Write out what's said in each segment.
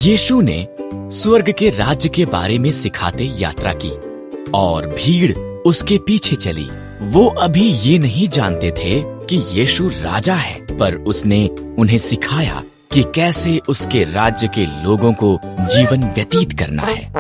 यीशु ने स्वर्ग के राज्य के बारे में सिखाते यात्रा की और भीड़ उसके पीछे चली। वो अभी ये नहीं जानते थे कि यीशु राजा है, पर उसने उन्हें सिखाया कि कैसे उसके राज्य के लोगों को जीवन व्यतीत करना है।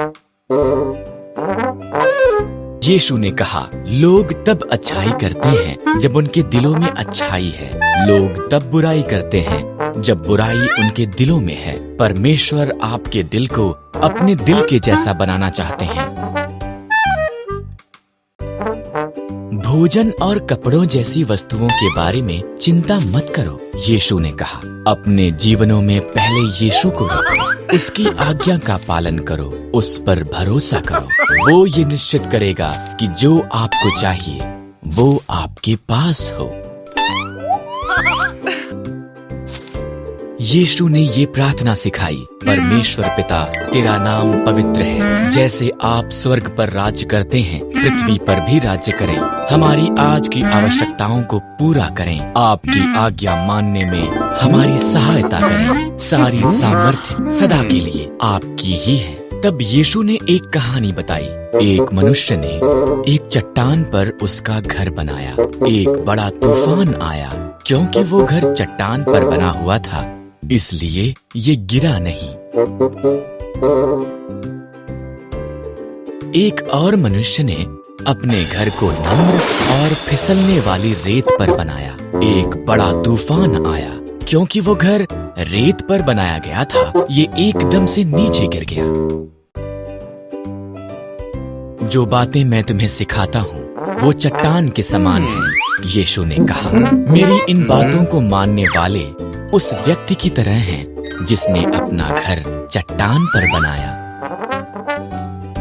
यीशु ने कहा, लोग तब अच्छाई करते हैं जब उनके दिलों में अच्छाई है। लोग तब बुराई करते हैं जब बुराई उनके दिलों में है। परमेश्वर आपके दिल को अपने दिल के जैसा बनाना चाहते हैं। भोजन और कपड़ों जैसी वस्तुओं के बारे में चिंता मत करो, यीशु ने कहा। अपने जीवनों में पहले यीशु को रखो, उसकी आज्ञा का पालन करो, उस पर भरोसा करो। वो ये निश्चित करेगा कि जो आपको चाहिए वो आपके पास हो। यीशु ने ये प्रार्थना सिखाई, परमेश्वर पिता, तेरा नाम पवित्र है। जैसे आप स्वर्ग पर राज्य करते हैं, पृथ्वी पर भी राज्य करें। हमारी आज की आवश्यकताओं को पूरा करें। आपकी आज्ञा मानने में हमारी सहायता करें। सारी सामर्थ्य सदा के लिए आपकी ही है। तब यीशु ने एक कहानी बताई। एक मनुष्य ने एक चट्टान पर उसका घर बनाया। एक बड़ा तूफान आया। क्योंकि वो घर चट्टान पर बना हुआ था, इसलिए ये गिरा नहीं। एक और मनुष्य ने अपने घर को नम्र और फिसलने वाली रेत पर बनाया। एक बड़ा तूफान आया। क्योंकि वो घर रेत पर बनाया गया था, ये एकदम से नीचे गिर गया। जो बातें मैं तुम्हें सिखाता हूँ वो चट्टान के समान है, यीशु ने कहा। मेरी इन बातों को मानने वाले उस व्यक्ति की तरह हैं जिसने अपना घर चट्टान पर बनाया।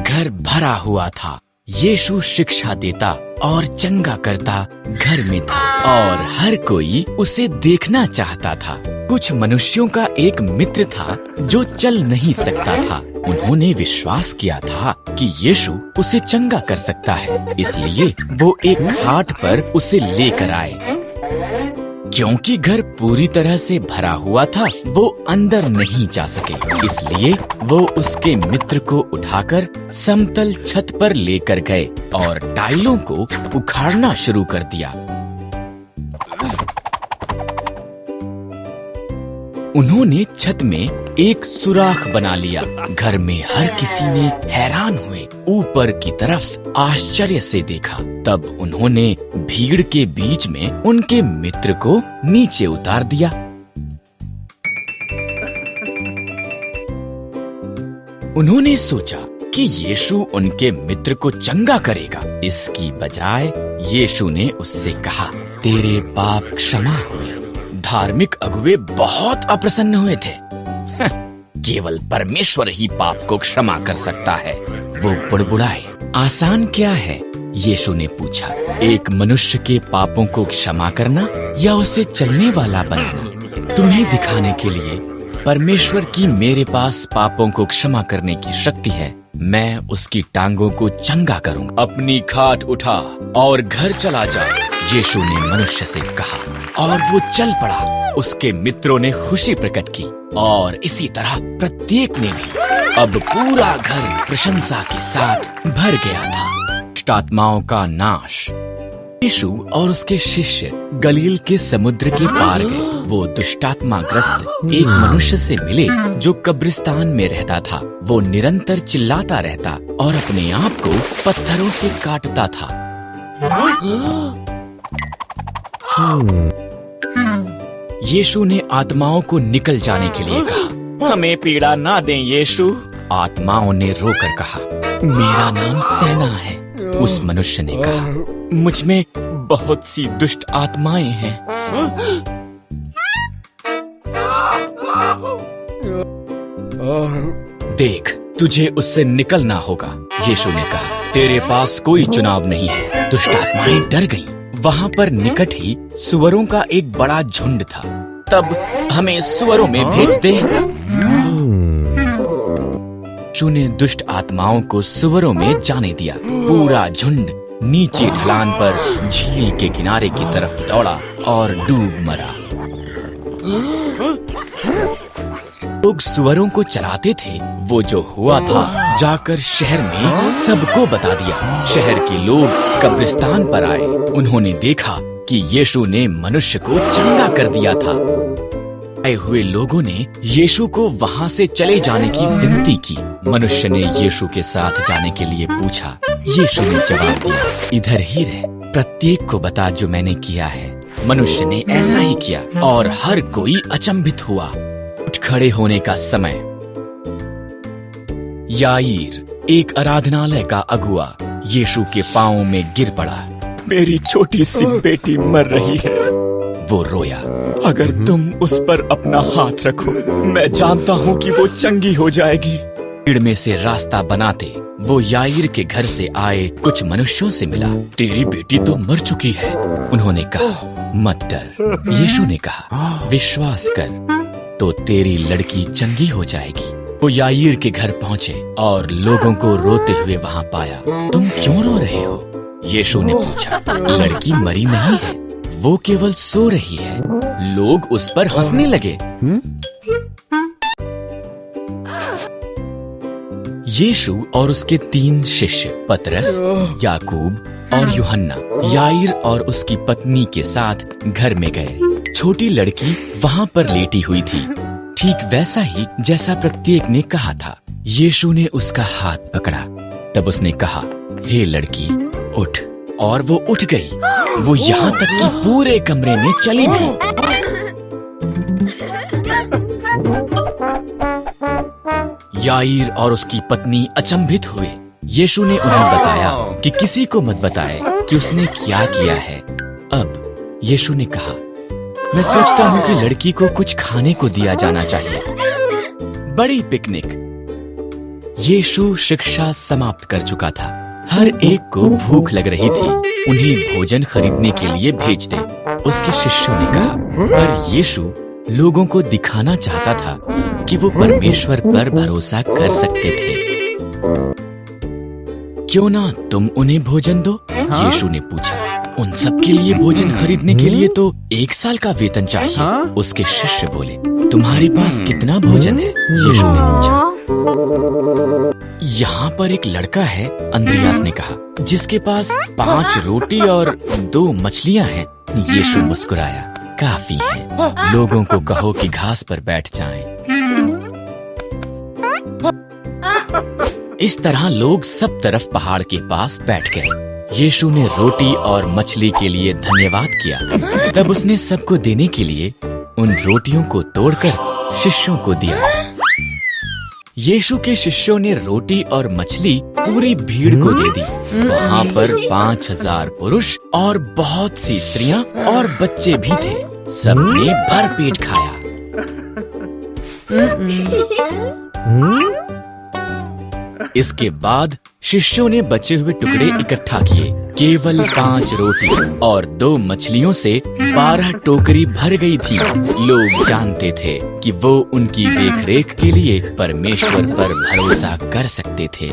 घर भरा हुआ था। यीशु शिक्षा देता और चंगा करता घर में था और हर कोई उसे देखना चाहता था। कुछ मनुष्यों का एक मित्र था जो चल नहीं सकता था। उन्होंने विश्वास किया था कि यीशु उसे चंगा कर सकता है, इसलिए वो एक खाट पर उसे लेकर आए। क्योंकि घर पूरी तरह से भरा हुआ था, वो अंदर नहीं जा सके, इसलिए वो उसके मित्र को उठाकर समतल छत पर लेकर गए और टाइलों को उखाड़ना शुरू कर दिया। उन्होंने छत में एक सुराख बना लिया। घर में हर किसी ने हैरान हुए ऊपर की तरफ आश्चर्य से देखा। तब उन्होंने भीड़ के बीच में उनके मित्र को नीचे उतार दिया। उन्होंने सोचा कि यीशु उनके मित्र को चंगा करेगा। इसकी बजाय यीशु ने उससे कहा, तेरे पाप क्षमा हुए। धार्मिक अगुवे बहुत अप्रसन्न हुए थे। केवल परमेश्वर ही पाप को क्षमा कर सकता है, वो बुड़बुड़ाए। आसान क्या है? यीशु ने पूछा, एक मनुष्य के पापों को क्षमा करना या उसे चलने वाला बनाना? तुम्हें दिखाने के लिए परमेश्वर की मेरे पास पापों को क्षमा करने की शक्ति है। मैं उसकी टांगों को चंगा करूंगा। अपनी खाट उठा और घर चला जा, यीशु ने मनुष्य से कहा, और वो चल पड़ा। उसके मित्रों ने खुशी प्रकट की और इसी तरह प्रत्येक ने भी। अब पूरा घर प्रशंसा के साथ भर गया था। दुष्ट आत्माओं का नाश। यीशु और उसके शिष्य गलील के समुद्र के पार गए। वो दुष्टात्मा ग्रस्त एक मनुष्य से मिले जो कब्रिस्तान में रहता था। वो निरंतर चिल्लाता रहता और अपने आप को पत्थरों से काटता था। यीशु ने आत्माओं को निकल जाने के लिए कहा, हमें पीड़ा ना दें यीशु। आत्माओं ने रोकर कहा, मेरा नाम सेना है। उस मनुष्य ने कहा, मुझ में बहुत सी दुष्ट आत्माएं हैं। देख, तुझे उससे निकलना होगा, यीशु ने कहा। तेरे पास कोई चुनाव नहीं है। दुष्ट आत्माएं डर गईं। वहाँ पर निकट ही सुअरों का एक बड़ा झुंड था। तब हमें सुअरों में भेज दे। यीशु ने दुष्ट आत्माओं को सुअरों में जाने दिया। पूरा झुंड नीचे ढलान पर झील के किनारे की तरफ दौड़ा और डूब मरा। लोग सुअरों को चराते थे वो जो हुआ था जाकर शहर में सबको बता दिया। शहर के लोग कब्रिस्तान पर आए। उन्होंने देखा कि यीशु ने मनुष्य को चंगा कर दिया था। आए हुए लोगों ने यीशु को वहाँ से चले जाने की विनती की। मनुष्य ने यीशु के साथ जाने के लिए पूछा। यीशु ने जवाब दिया, इधर ही रह, प्रत्येक को बता जो मैंने किया है। मनुष्य ने ऐसा ही किया और हर कोई अचंभित हुआ। उठ खड़े होने का समय। याईर, एक आराधनालय का अगुआ, यीशु के पांवों में गिर पड़ा। मेरी छोटी सी बेटी मर रही है, वो रोया। अगर तुम उस पर अपना हाथ रखो, मैं जानता हूँ कि वो चंगी हो जाएगी। भीड़ में से रास्ता बनाते वो याईर के घर से आए कुछ मनुष्यों से मिला। तेरी बेटी तो मर चुकी है, उन्होंने कहा। मत डर, यीशु ने कहा, विश्वास कर तो तेरी लड़की चंगी हो जाएगी। वो याईर के घर पहुँचे और लोगों को रोते हुए वहाँ पाया। तुम क्यों रो रहे हो? यीशु ने पूछा। लड़की मरी नहीं है, वो केवल सो रही है। लोग उस पर हंसने लगे। यीशु और उसके 3 शिष्य पतरस, याकूब और यूहन्ना याईर और उसकी पत्नी के साथ घर में गए। छोटी लड़की वहाँ पर लेटी हुई थी, ठीक वैसा ही जैसा प्रत्येक ने कहा था। यीशु ने उसका हाथ पकड़ा। तब उसने कहा, हे लड़की, उठ। और वो उठ गई। वो यहाँ तक कि पूरे कमरे में चली भी। याईर और उसकी पत्नी अचंभित हुए। यीशु ने उन्हें बताया कि किसी को मत बताए कि उसने क्या किया है। अब यीशु ने कहा, मैं सोचता हूँ कि लड़की को कुछ खाने को दिया जाना चाहिए। बड़ी पिकनिक। यीशु शिक्षा समाप्त कर चुका था। हर एक को भूख लग रही थी। उन्हें भोजन खरीदने के लिए भेज दे, उसके शिष्यों ने कहा। पर यीशु लोगों को दिखाना चाहता था कि वो परमेश्वर पर भरोसा कर सकते थे। क्यों ना तुम उन्हें भोजन दो? यीशु ने पूछा। उन सब के लिए भोजन खरीदने के लिए तो 1 साल का वेतन चाहिए। उसके शिष्य बोले, तुम्हारे पास कितना भोजन है? यीशु ने पूछा। यहाँ पर एक लड़का है, अंद्रियास ने कहा, जिसके पास 5 रोटी और 2 मछलियाँ हैं। यीशु मुस्कुराया, काफी है। लोगों को कहो कि घास पर बैठ जाएं। इस तरह लोग सब तरफ पहाड़ के पास बैठ गए। यीशु ने रोटी और मछली के लिए धन्यवाद किया। तब उसने सबको देने के लिए उन रोटियों को तोड़कर शिष्यों को दिया। यीशु के शिष्यों ने रोटी और मछली पूरी भीड़ को दे दी। वहाँ पर 5000 पुरुष और बहुत सी स्त्रियाँ और बच्चे भी थे। सबने भर पेट खाया। इसके बाद शिष्यों ने बचे हुए टुकड़े इकट्ठा किए। केवल 5 रोटी और 2 मछलियों से 12 टोकरी भर गई थी। लोग जानते थे कि वो उनकी देखरेख के लिए परमेश्वर पर भरोसा कर सकते थे।